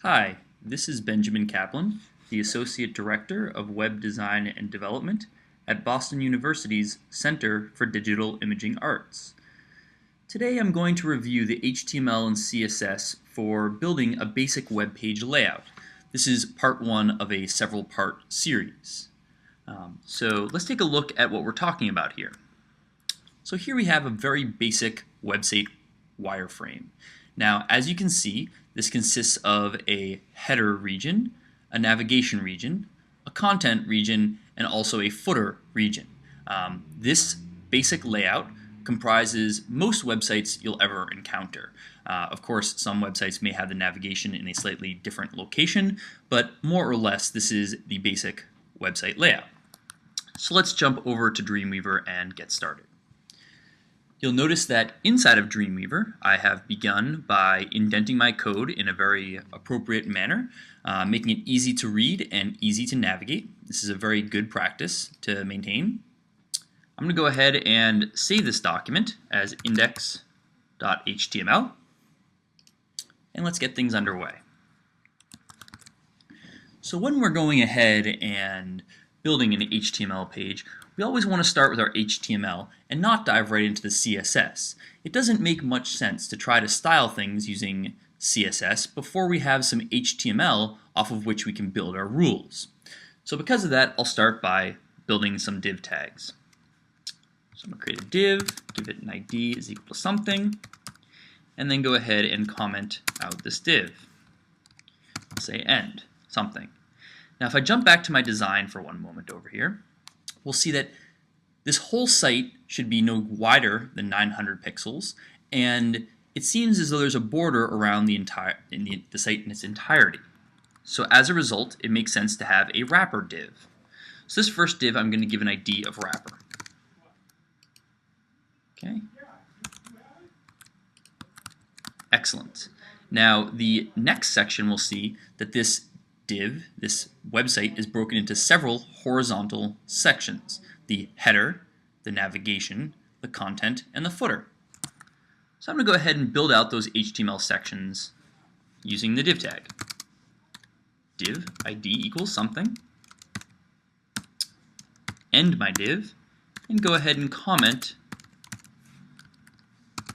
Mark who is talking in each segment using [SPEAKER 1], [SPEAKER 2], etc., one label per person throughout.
[SPEAKER 1] Hi, this is Benjamin Kaplan, the Associate Director of Web Design and Development at Boston University's Center for Digital Imaging Arts. Today I'm going to review the HTML and CSS for building a basic web page layout. This is part one of a several-part series. So let's take a look at what we're talking about here. So here we have a very basic website wireframe. Now, as you can see, this consists of a header region, a navigation region, a content region, and also a footer region. This basic layout comprises most websites you'll ever encounter. Of course, some websites may have the navigation in a slightly different location, but more or less this is the basic website layout. So let's jump over to Dreamweaver and get started. You'll notice that inside of Dreamweaver, I have begun by indenting my code in a very appropriate manner, making it easy to read and easy to navigate. This is a very good practice to maintain. I'm going to go ahead and save this document as index.html, and let's get things underway. So when we're going ahead and building an HTML page, we always want to start with our HTML and not dive right into the CSS. It doesn't make much sense to try to style things using CSS before we have some HTML off of which we can build our rules. So because of that, I'll start by building some div tags. So I'm going to create a div, give it an ID is equal to something, and then go ahead and comment out this div. I'll say end something. Now if I jump back to my design for one moment over here, we'll see that this whole site should be no wider than 900 pixels, and it seems as though there's a border around the site in its entirety. So as a result, it makes sense to have a wrapper div. So this first div, I'm going to give an ID of wrapper. Okay. Excellent. Now the next section we'll see that this div, this website, is broken into several horizontal sections: the header, the navigation, the content, and the footer. So I'm going to go ahead and build out those HTML sections using the div tag. Div ID equals something, end my div, and go ahead and comment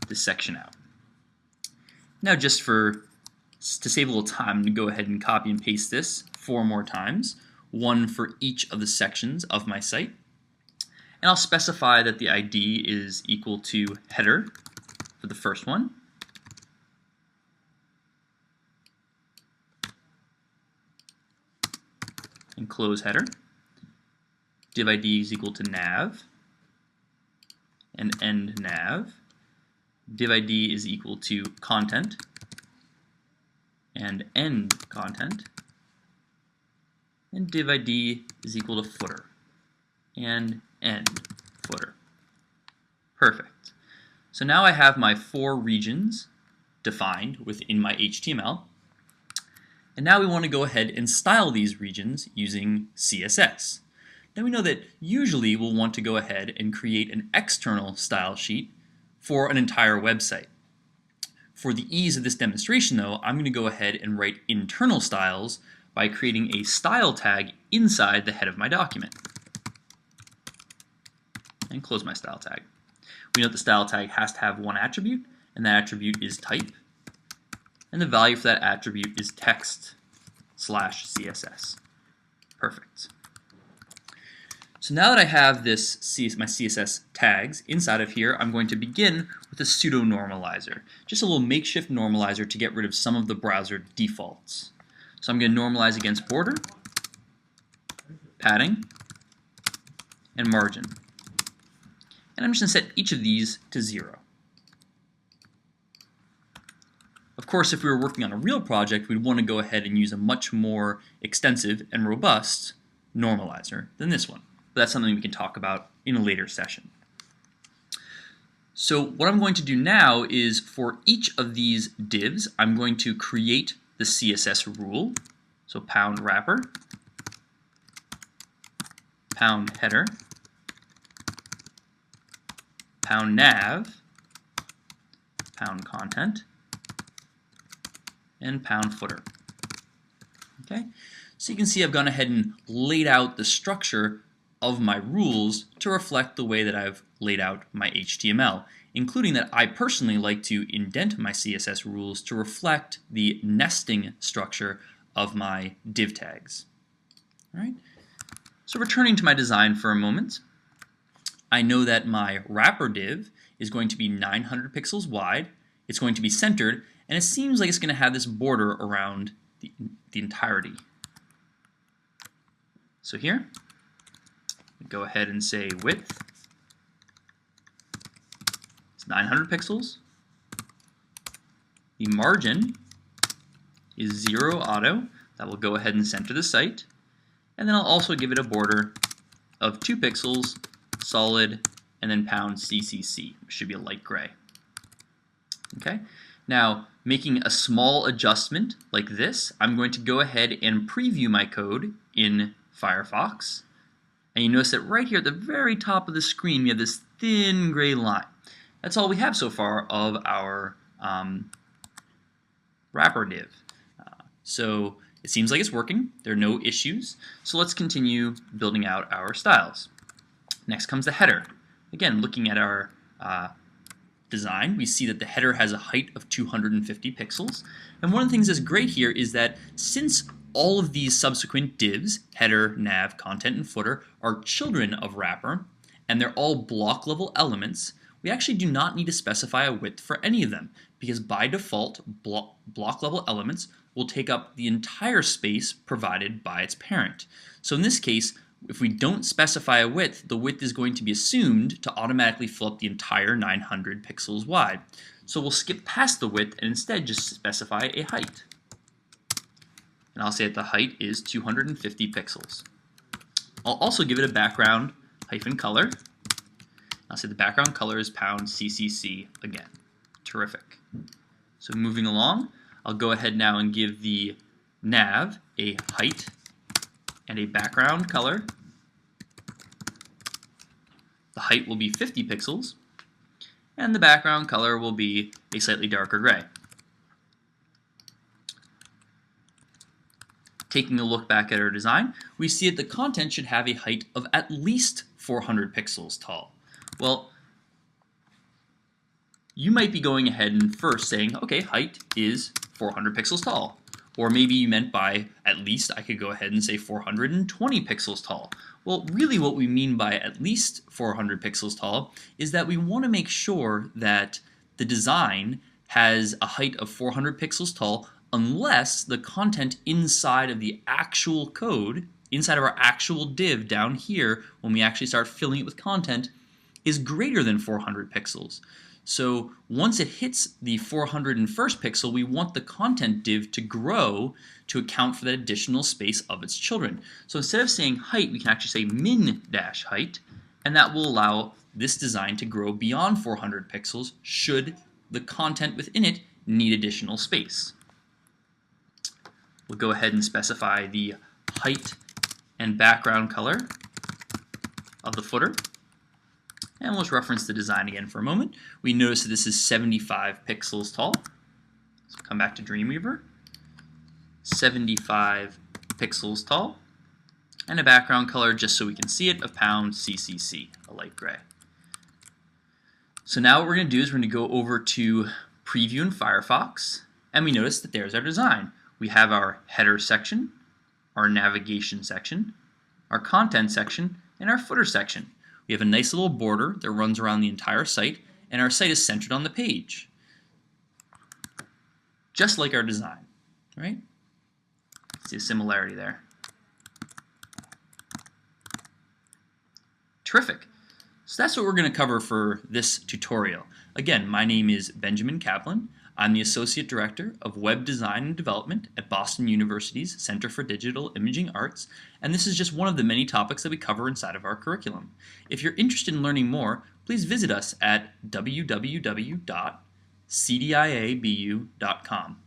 [SPEAKER 1] this section out. Now just to save a little time, I'm going to go ahead and copy and paste this 4 more times, one for each of the sections of my site. And I'll specify that the ID is equal to header for the first one, and close header. Div ID is equal to nav, and end nav. Div ID is equal to content, and end content, and div ID is equal to footer, and end footer. Perfect. So now I have my 4 regions defined within my HTML, and now we want to go ahead and style these regions using CSS. Now we know that usually we'll want to go ahead and create an external style sheet for an entire website. For the ease of this demonstration though, I'm going to go ahead and write internal styles by creating a style tag inside the head of my document. And close my style tag. We know the style tag has to have one attribute, and that attribute is type. And the value for that attribute is text/CSS. Perfect. So now that I have my CSS tags inside of here, I'm going to begin with a pseudo normalizer, just a little makeshift normalizer to get rid of some of the browser defaults. So I'm going to normalize against border, padding, and margin. And I'm just going to set each of these to 0. Of course, if we were working on a real project, we'd want to go ahead and use a much more extensive and robust normalizer than this one. But that's something we can talk about in a later session. So what I'm going to do now is for each of these divs, I'm going to create the CSS rule. So pound wrapper, pound header, pound nav, pound content, and pound footer. Okay, so you can see I've gone ahead and laid out the structure of my rules to reflect the way that I've laid out my HTML, including that I personally like to indent my CSS rules to reflect the nesting structure of my div tags. All right. So returning to my design for a moment, I know that my wrapper div is going to be 900 pixels wide, it's going to be centered, and it seems like it's going to have this border around the entirety. So here, go ahead and say width. It's 900 pixels. The margin is 0 auto. That will go ahead and center the site. And then I'll also give it a border of 2 pixels, solid, and then $CCC, which should be a light gray. Okay. Now, making a small adjustment like this, I'm going to go ahead and preview my code in Firefox. And you notice that right here at the very top of the screen, we have this thin gray line. That's all we have so far of our wrapper div. So it seems like it's working. There are no issues. So let's continue building out our styles. Next comes the header. Again, looking at our design, we see that the header has a height of 250 pixels. And one of the things that's great here is that since all of these subsequent divs, header, nav, content, and footer, are children of wrapper, and they're all block level elements, we actually do not need to specify a width for any of them, because by default, block level elements will take up the entire space provided by its parent. So in this case, if we don't specify a width, the width is going to be assumed to automatically fill up the entire 900 pixels wide. So we'll skip past the width and instead just specify a height. And I'll say that the height is 250 pixels. I'll also give it a background hyphen color. I'll say the background color is $CCC again. Terrific. So moving along, I'll go ahead now and give the nav a height and a background color. The height will be 50 pixels, and the background color will be a slightly darker gray. Taking a look back at our design, we see that the content should have a height of at least 400 pixels tall. Well, you might be going ahead and first saying, okay, height is 400 pixels tall. Or maybe you meant by at least, I could go ahead and say 420 pixels tall. Well, really what we mean by at least 400 pixels tall is that we want to make sure that the design has a height of 400 pixels tall unless the content inside of the actual code, inside of our actual div down here, when we actually start filling it with content, is greater than 400 pixels. So once it hits the 401st pixel, we want the content div to grow to account for that additional space of its children. So instead of saying height, we can actually say min-height, and that will allow this design to grow beyond 400 pixels should the content within it need additional space. We'll go ahead and specify the height and background color of the footer. And let's reference the design again for a moment. We notice that this is 75 pixels tall. So come back to Dreamweaver. 75 pixels tall. And a background color, just so we can see it, of $CCC, a light gray. So now what we're going to do is we're going to go over to Preview in Firefox. And we notice that there's our design. We have our header section, our navigation section, our content section, and our footer section. We have a nice little border that runs around the entire site, and our site is centered on the page. Just like our design, right? See a similarity there. Terrific. So that's what we're going to cover for this tutorial. Again, my name is Benjamin Kaplan. I'm the Associate Director of Web Design and Development at Boston University's Center for Digital Imaging Arts, and this is just one of the many topics that we cover inside of our curriculum. If you're interested in learning more, please visit us at www.cdiabu.com.